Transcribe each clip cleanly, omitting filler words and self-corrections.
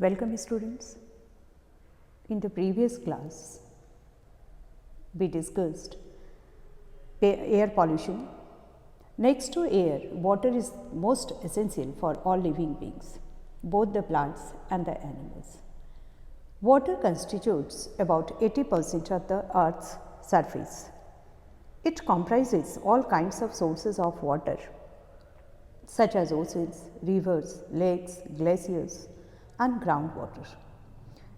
Welcome students. In the previous class, we discussed air pollution. Next to air, water is most essential for all living beings, both the plants and the animals. Water constitutes about 80% of the earth's surface. It comprises all kinds of sources of water such as oceans, rivers, lakes, glaciers and groundwater.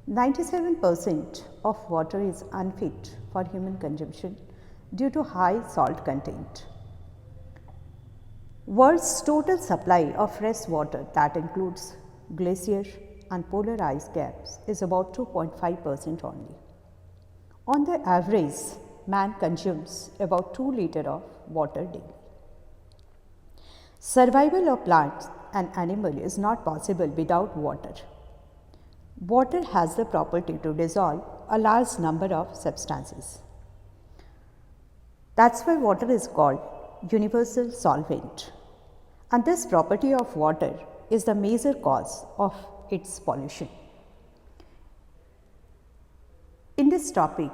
97% of water is unfit for human consumption due to high salt content. World's total supply of fresh water, that includes glacier and polar ice caps, is about 2.5% only. On the average, man consumes about 2 liters of water daily. Survival of plants and animals is not possible without water. Water has the property to dissolve a large number of substances. That's why water is called universal solvent. And this property of water is the major cause of its pollution. In this topic,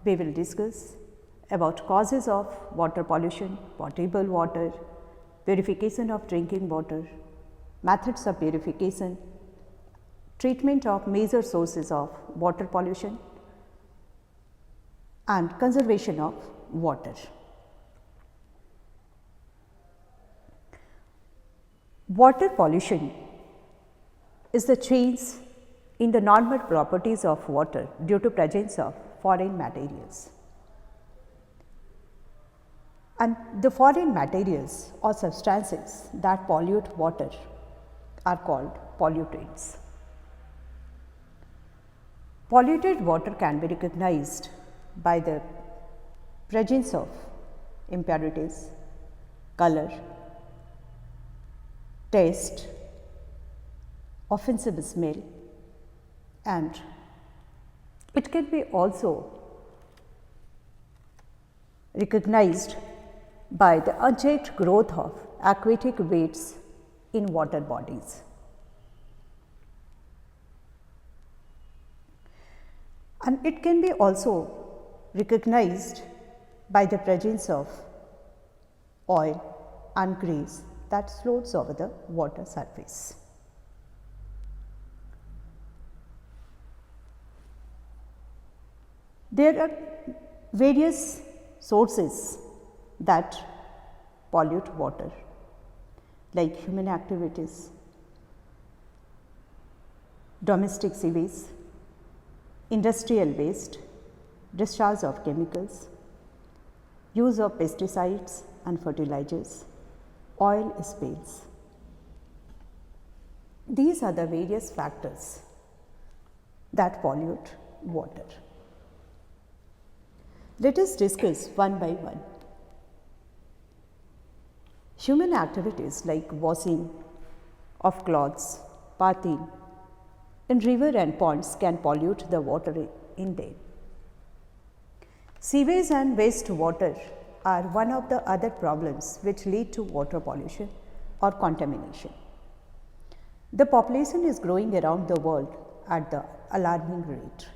we will discuss about causes of water pollution, potable water, purification of drinking water, methods of purification, treatment of major sources of water pollution and conservation of water. Water pollution is the change in the normal properties of water due to presence of foreign materials. And the foreign materials or substances that pollute water are called pollutants. Polluted water can be recognized by the presence of impurities, color, taste, offensive smell, and it can be also recognized by the unchecked growth of aquatic weeds in water bodies. And it can be also recognized by the presence of oil and grease that floats over the water surface. There are various sources that pollute water, like human activities, domestic sewage, industrial waste, discharge of chemicals, use of pesticides and fertilizers, oil spills. These are the various factors that pollute water. Let us discuss one by one. Human activities like washing of clothes, bathing in river and ponds can pollute the water in them. Sewage and wastewater are one of the other problems which lead to water pollution or contamination. The population is growing around the world at the alarming rate.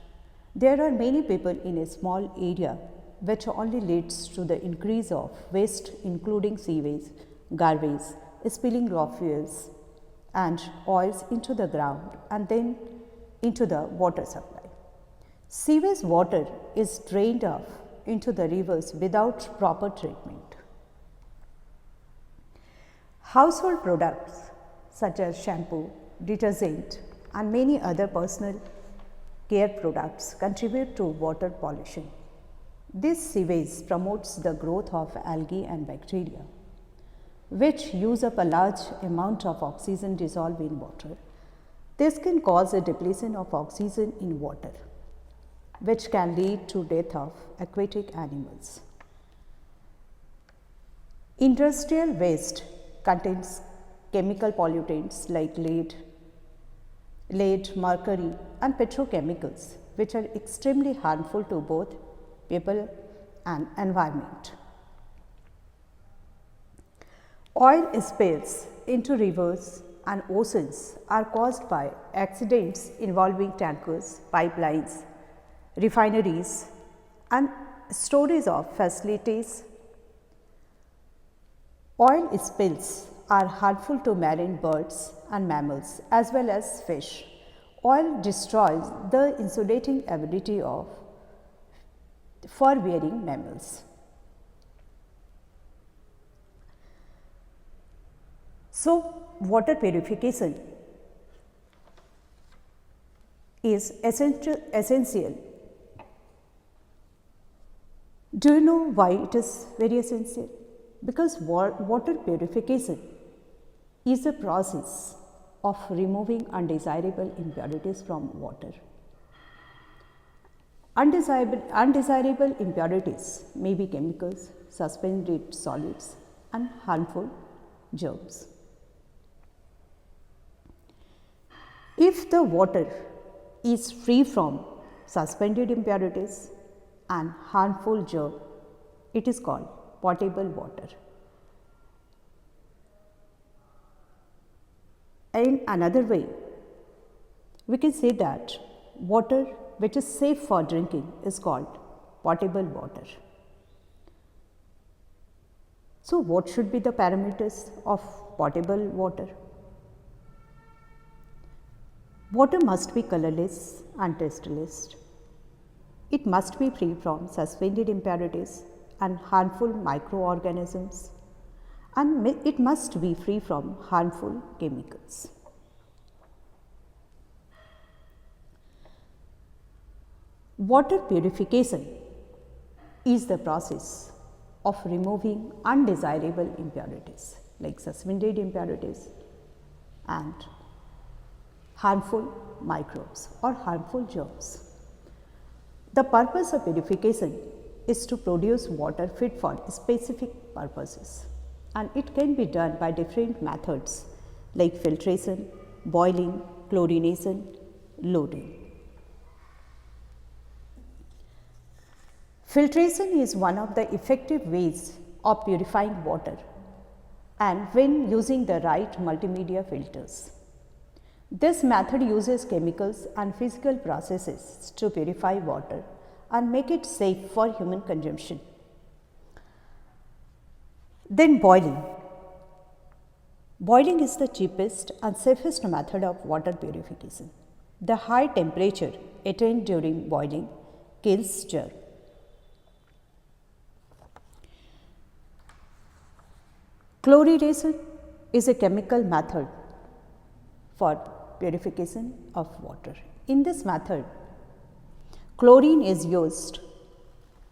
There are many people in a small area, which only leads to the increase of waste including sewage, garbage, spilling raw fuels and oils into the ground and then into the water supply. Sewage water is drained off into the rivers without proper treatment. Household products such as shampoo, detergent and many other personal care products contribute to water pollution. This sewage promotes the growth of algae and bacteria, which use up a large amount of oxygen dissolved in water. This can cause a depletion of oxygen in water, which can lead to death of aquatic animals. Industrial waste contains chemical pollutants like lead, mercury and petrochemicals, which are extremely harmful to both people and environment. Oil spills into rivers and oceans are caused by accidents involving tankers, pipelines, refineries, and storage of facilities. Oil spills are harmful to marine birds and mammals as well as fish. Oil destroys the insulating ability of fur-bearing mammals. So, water purification is essential. Do you know why it is very essential? Because water purification is a process of removing undesirable impurities from water. Undesirable impurities may be chemicals, suspended solids, and harmful germs. If the water is free from suspended impurities and harmful germs, it is called potable water. In another way, we can say that water which is safe for drinking is called potable water. So, what should be the parameters of potable water? Water must be colorless and tasteless. It must be free from suspended impurities and harmful microorganisms, and it must be free from harmful chemicals. Water purification is the process of removing undesirable impurities like suspended impurities and harmful microbes or harmful germs. The purpose of purification is to produce water fit for specific purposes, and it can be done by different methods like filtration, boiling, chlorination, loading. Filtration is one of the effective ways of purifying water, and when using the right multimedia filters. This method uses chemicals and physical processes to purify water and make it safe for human consumption. Then boiling. Boiling is the cheapest and safest method of water purification. The high temperature attained during boiling kills germs. Chlorination is a chemical method for purification of water. In this method, chlorine is used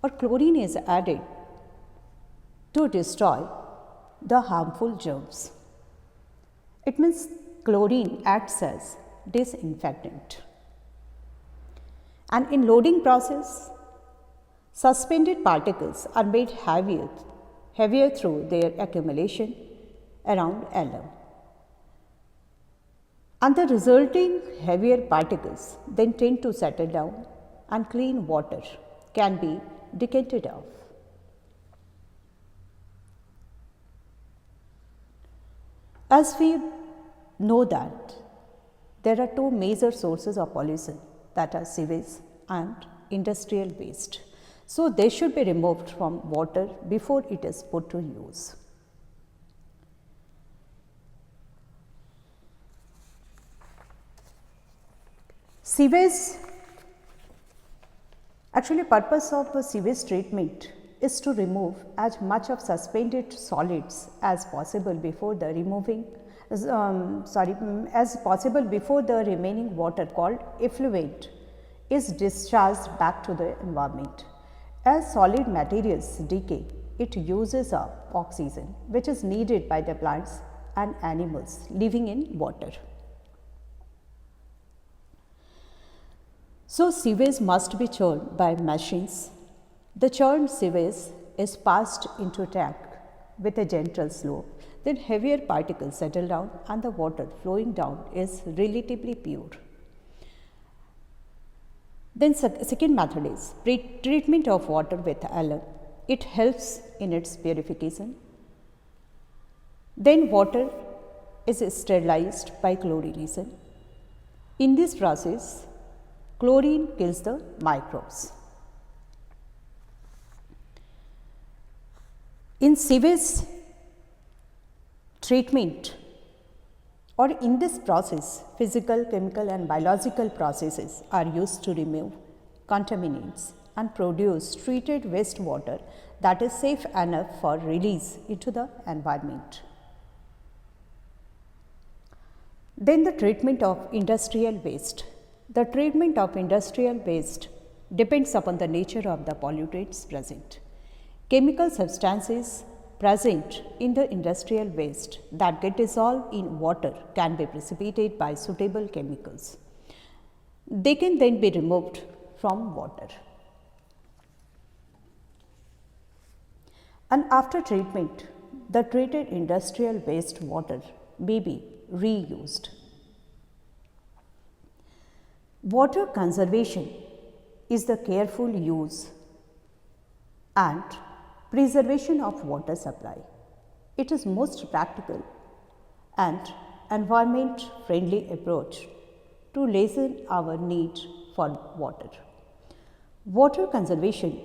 or chlorine is added to destroy the harmful germs. It means chlorine acts as disinfectant. And in loading process, suspended particles are made heavier through their accumulation around alum. And the resulting heavier particles then tend to settle down and clean water can be decanted off. As we know that there are two major sources of pollution, that are sewage and industrial waste. So, they should be removed from water before it is put to use. Sewage, actually purpose of sewage treatment is to remove as much of suspended solids as possible before the before the remaining water called effluent is discharged back to the environment. As solid materials decay, it uses up oxygen which is needed by the plants and animals living in water. So, sewage must be churned by machines. The churned sewage is passed into a tank with a gentle slope. Then heavier particles settle down and the water flowing down is relatively pure. Then second method is treatment of water with alum. It helps in its purification. Then water is sterilized by chlorination. In this process, chlorine kills the microbes. In sewage treatment, or in this process, physical, chemical and biological processes are used to remove contaminants and produce treated wastewater that is safe enough for release into the environment. Then the treatment of industrial waste. The treatment of industrial waste depends upon the nature of the pollutants present. Chemical substances present in the industrial waste that get dissolved in water can be precipitated by suitable chemicals. They can then be removed from water. And after treatment, the treated industrial waste water may be reused. Water conservation is the careful use and preservation of water supply. It is most practical and environment friendly approach to lessen our need for water. Water conservation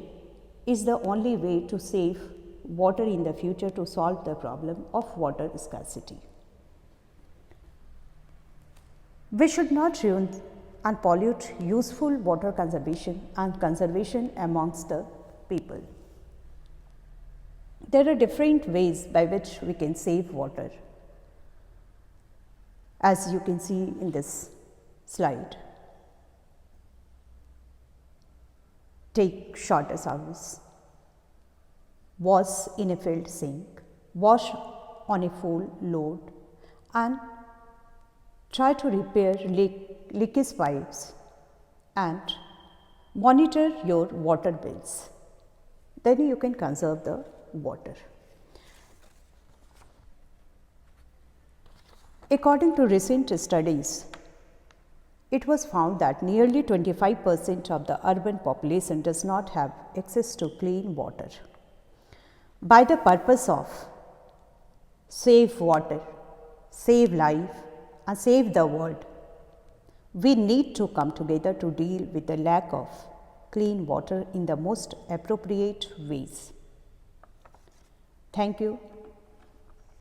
is the only way to save water in the future to solve the problem of water scarcity. We should not ruin and pollute useful water conservation and conservation amongst the people. There are different ways by which we can save water, as you can see in this slide. Take shorter showers, wash in a filled sink, wash on a full load, and try to repair leakage pipes and monitor your water bills. Then you can conserve the water. According to recent studies, it was found that nearly 25% of the urban population does not have access to clean water. By the purpose of save water, save life and save the world, we need to come together to deal with the lack of clean water in the most appropriate ways. Thank you.